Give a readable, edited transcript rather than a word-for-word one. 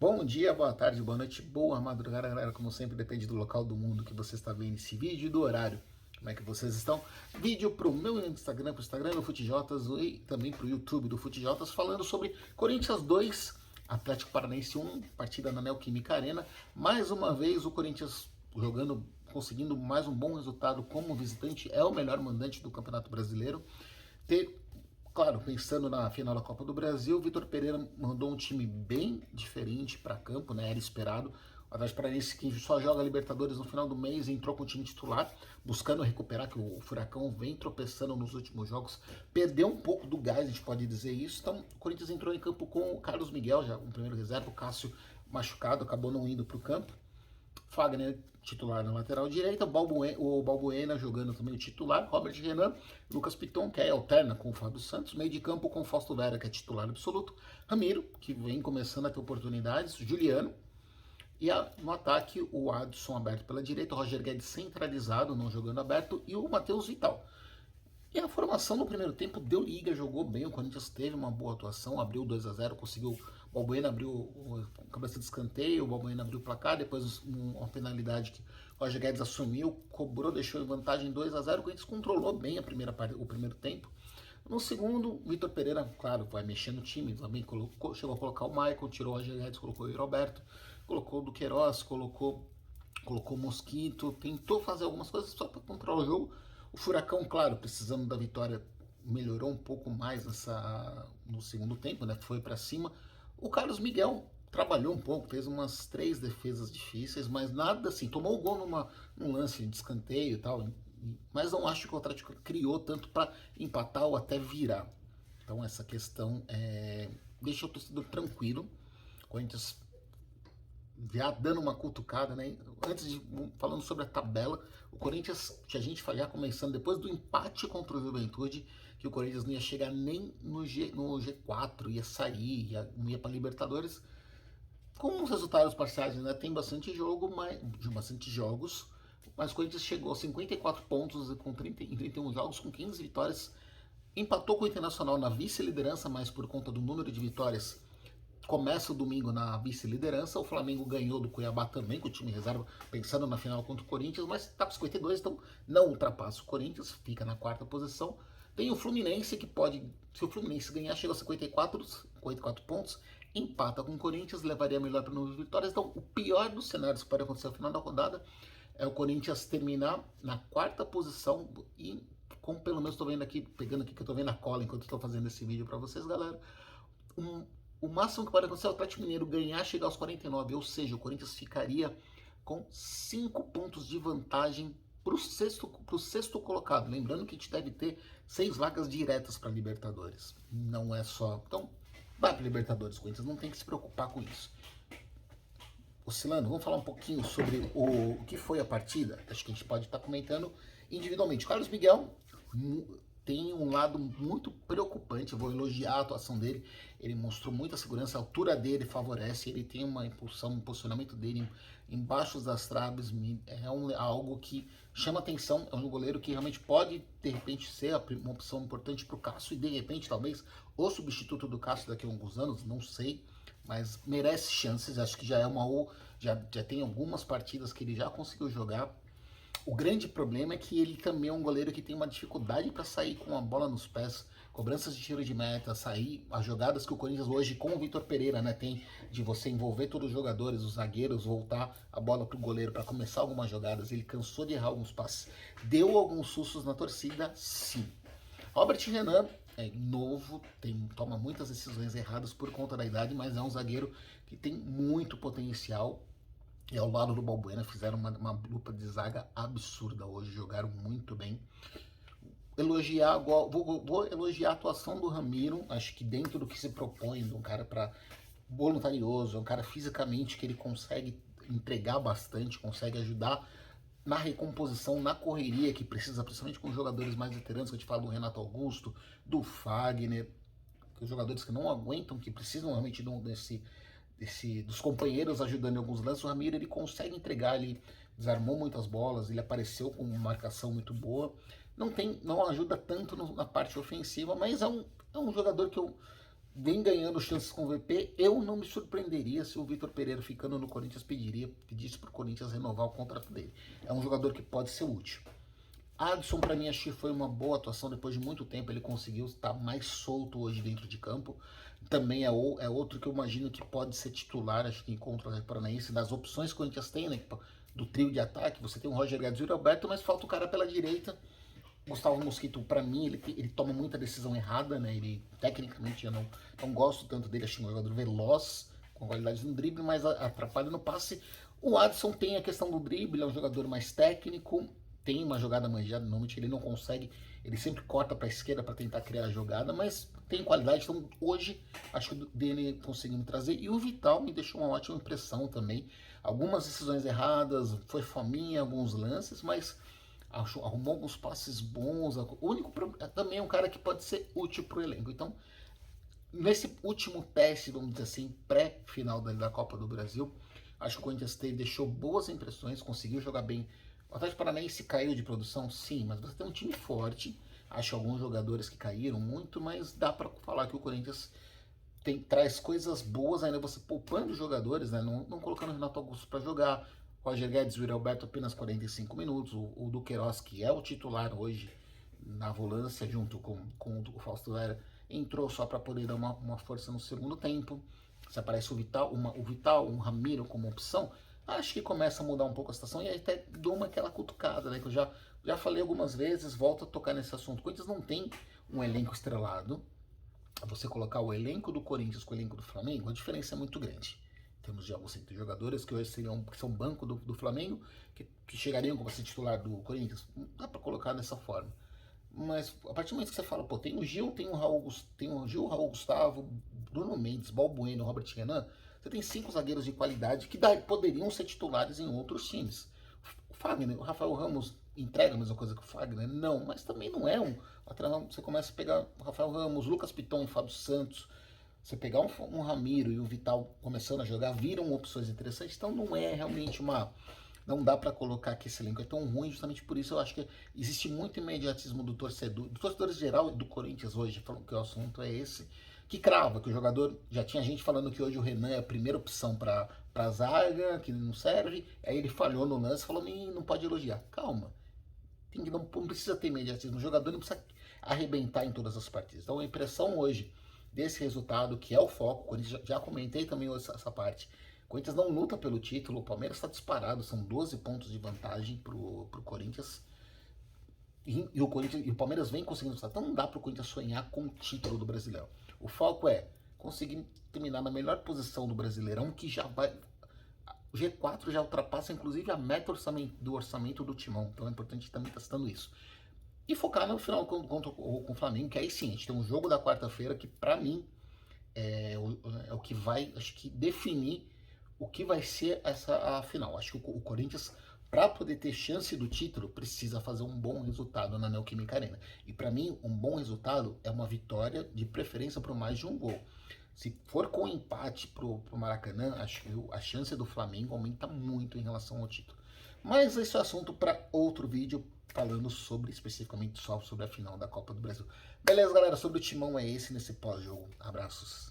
Bom dia, boa tarde, boa noite, boa madrugada, galera. Como sempre, depende do local do mundo que você está vendo esse vídeo e do horário. Como é que vocês estão? Vídeo pro meu Instagram, pro Instagram do Futejotas e também pro YouTube do Futejotas, falando sobre Corinthians 2, Atlético Paranaense 1, partida na Neoquímica Arena. Mais uma vez o Corinthians jogando, conseguindo mais um bom resultado como visitante, é o melhor mandante do Campeonato Brasileiro. Claro, pensando na final da Copa do Brasil, o Vitor Pereira mandou um time bem diferente para campo, né? Era esperado. O Atlético Paranaense, que só joga Libertadores no final do mês, entrou com o time titular, buscando recuperar, que o Furacão vem tropeçando nos últimos jogos, perdeu um pouco do gás, a gente pode dizer isso. Então, o Corinthians entrou em campo com o Carlos Miguel, já um primeiro reserva, o Cássio machucado, acabou não indo para o campo. Fagner titular na lateral direita, o Balbuena jogando também o titular, Robert Renan, Lucas Piton, que é alterna com o Fábio Santos, meio de campo com o Fausto Vera, que é titular absoluto, Ramiro, que vem começando a ter oportunidades, Juliano, e no ataque o Adson aberto pela direita, o Roger Guedes centralizado, não jogando aberto, e o Matheus Vital. E a formação no primeiro tempo deu liga, jogou bem, o Corinthians teve uma boa atuação, abriu 2-0, conseguiu, o Balbuena abriu o cabeça de escanteio, o Balbuena abriu o placar, depois uma penalidade que o Roger Guedes assumiu, cobrou, deixou em vantagem 2-0, o Corinthians controlou bem o primeiro tempo. No segundo, o Vitor Pereira, claro, vai mexer no time, também chegou a colocar o Michael, tirou o Roger Guedes, colocou o Roberto, colocou o Duqueiroz, colocou o Mosquito, tentou fazer algumas coisas só para controlar o jogo. O Furacão, claro, precisando da vitória, melhorou um pouco mais no segundo tempo, né? Foi para cima. O Carlos Miguel trabalhou um pouco, fez umas 3 defesas difíceis, mas nada assim. Tomou o gol num lance de escanteio e tal, mas não acho que o Atlético criou tanto para empatar ou até virar. Então essa questão deixa o torcedor tranquilo. O Corinthians já dando uma cutucada, né? Falando sobre a tabela, o Corinthians, que a gente já começando depois do empate contra o Juventude, que o Corinthians não ia chegar nem no G4, ia sair, não ia para Libertadores. Com os resultados parciais ainda tem bastante jogo, bastante jogos, mas o Corinthians chegou a 54 pontos em 31 jogos, com 15 vitórias, empatou com o Internacional na vice-liderança, mas por conta do número de vitórias começa o domingo na vice-liderança. O Flamengo ganhou do Cuiabá também, com o time reserva, pensando na final contra o Corinthians, mas está com 52, então não ultrapassa o Corinthians, fica na quarta posição. Tem o Fluminense, que pode, se o Fluminense ganhar, chega a 54 pontos, empata com o Corinthians, levaria melhor para 9 vitórias. Então, o pior dos cenários que pode acontecer no final da rodada é o Corinthians terminar na quarta posição e, como pelo menos estou vendo aqui, pegando aqui que eu estou vendo a cola enquanto estou fazendo esse vídeo para vocês, galera, o máximo que pode acontecer é o Atlético Mineiro ganhar, chegar aos 49, ou seja, o Corinthians ficaria com 5 pontos de vantagem para o sexto colocado. Lembrando que a gente deve ter 6 vagas diretas para Libertadores. Não é só. Então, vai para Libertadores, o Corinthians não tem que se preocupar com isso. Oscilando, vamos falar um pouquinho sobre o que foi a partida. Acho que a gente pode estar comentando individualmente. Carlos Miguel tem um lado muito preocupante, eu vou elogiar a atuação dele, ele mostrou muita segurança, a altura dele favorece, ele tem uma impulsão, um posicionamento dele embaixo das traves, algo que chama atenção, é um goleiro que realmente pode, de repente, ser uma opção importante para o Cássio, e de repente, talvez, o substituto do Cássio daqui a alguns anos, não sei, mas merece chances, acho que já tem algumas partidas que ele já conseguiu jogar. O grande problema é que ele também é um goleiro que tem uma dificuldade para sair com a bola nos pés, cobranças de tiro de meta, sair, as jogadas que o Corinthians hoje com o Vitor Pereira, né, tem de você envolver todos os jogadores, os zagueiros, voltar a bola para o goleiro para começar algumas jogadas. Ele cansou de errar alguns passes, deu alguns sustos na torcida, sim. Robert Renan é novo, toma muitas decisões erradas por conta da idade, mas é um zagueiro que tem muito potencial. E ao lado do Balbuena fizeram uma dupla de zaga absurda hoje, jogaram muito bem. Vou elogiar a atuação do Ramiro, acho que dentro do que se propõe, de um cara voluntarioso, é um cara fisicamente que ele consegue entregar bastante, consegue ajudar na recomposição, na correria que precisa, principalmente com jogadores mais veteranos, que a gente fala do Renato Augusto, do Fagner, os jogadores que não aguentam, que precisam realmente dos companheiros ajudando em alguns lances. O Ramiro, ele consegue entregar, ele desarmou muitas bolas, ele apareceu com uma marcação muito boa, não ajuda tanto na parte ofensiva, mas é um jogador que eu vem ganhando chances com o VP. Eu não me surpreenderia se o Vitor Pereira, ficando no Corinthians, pedisse para o Corinthians renovar o contrato dele. É um jogador que pode ser útil. Adson, para mim, acho que foi uma boa atuação. Depois de muito tempo, ele conseguiu estar mais solto hoje dentro de campo. Também é outro que eu imagino que pode ser titular, acho que contra o Paranaense. Das opções que o Corinthians tem, né, do trio de ataque, você tem o Roger Guedes e o Alberto, mas falta o cara pela direita. Gustavo Mosquito, para mim, ele toma muita decisão errada, né? Ele, tecnicamente, eu não gosto tanto dele, acho um jogador veloz, com qualidade no drible, mas atrapalha no passe. O Adson tem a questão do drible, é um jogador mais técnico, tem uma jogada manjada, normalmente ele não consegue, ele sempre corta para a esquerda para tentar criar a jogada, mas tem qualidade, então hoje acho que o dele conseguindo trazer. E o Vital me deixou uma ótima impressão também. Algumas decisões erradas, foi fominha, alguns lances, mas arrumou alguns passes bons. O único também é um cara que pode ser útil para o elenco. Então, nesse último teste, vamos dizer assim, pré-final da Copa do Brasil, acho que o Corinthians deixou boas impressões, conseguiu jogar bem. O Atlético Paranaense caiu de produção, sim, mas você tem um time forte. Acho alguns jogadores que caíram muito, mas dá para falar que o Corinthians traz coisas boas, ainda você poupando jogadores, né? Não colocando o Renato Augusto para jogar. Roger Guedes e o Alberto apenas 45 minutos. O Duqueiroz, que é o titular hoje na volância, junto com o Fausto Vera, entrou só para poder dar uma força no segundo tempo. Se aparece o Vital, um Ramiro como opção, acho que começa a mudar um pouco a situação. E aí até dou aquela cutucada, né? Que eu já falei algumas vezes, volto a tocar nesse assunto. O Corinthians não tem um elenco estrelado. Você colocar o elenco do Corinthians com o elenco do Flamengo, a diferença é muito grande. Temos já alguns jogadores que hoje que são banco do Flamengo, que chegariam como ser titular do Corinthians. Não dá para colocar dessa forma. Mas a partir do momento que você fala, pô, tem o Gil, tem o Gil, Raul Gustavo, Bruno Mendes, Balbueno, Robert Renan, você tem 5 zagueiros de qualidade que poderiam ser titulares em outros times. O Fagner, o Rafael Ramos entrega a mesma coisa que o Fagner? Não, mas também não é um. Você começa a pegar o Rafael Ramos, Lucas Piton, Fábio Santos. Você pegar um Ramiro e o Vital começando a jogar, viram opções interessantes, então não é realmente uma. Não dá para colocar que esse elenco é tão ruim, justamente por isso eu acho que existe muito imediatismo do torcedor geral do Corinthians hoje, falando que o assunto é esse, que crava, que o jogador, já tinha gente falando que hoje o Renan é a primeira opção para a zaga, que não serve, aí ele falhou no lance, falou, não pode elogiar. Calma, não precisa ter imediatismo, o jogador não precisa arrebentar em todas as partidas. Então a impressão hoje desse resultado, que é o foco, já comentei também essa parte, o Corinthians não luta pelo título, o Palmeiras está disparado, são 12 pontos de vantagem pro Corinthians, e o Palmeiras vem conseguindo, então não dá pro Corinthians sonhar com o título do Brasileirão. O foco é conseguir terminar na melhor posição do Brasileirão, que já vai... O G4 já ultrapassa, inclusive, a meta do orçamento do Timão, então é importante também estar citando isso. E focar no final com o Flamengo, que aí sim, a gente tem um jogo da quarta-feira que, para mim, é o que vai, acho que, definir o que vai ser a final. Acho que o Corinthians, para poder ter chance do título, precisa fazer um bom resultado na Neoquímica Arena. E para mim, um bom resultado é uma vitória, de preferência por mais de um gol. Se for com empate pro Maracanã, acho que a chance do Flamengo aumenta muito em relação ao título. Mas esse é assunto para outro vídeo, falando especificamente só sobre a final da Copa do Brasil. Beleza, galera? Sobre o Timão é esse nesse pós-jogo. Abraços.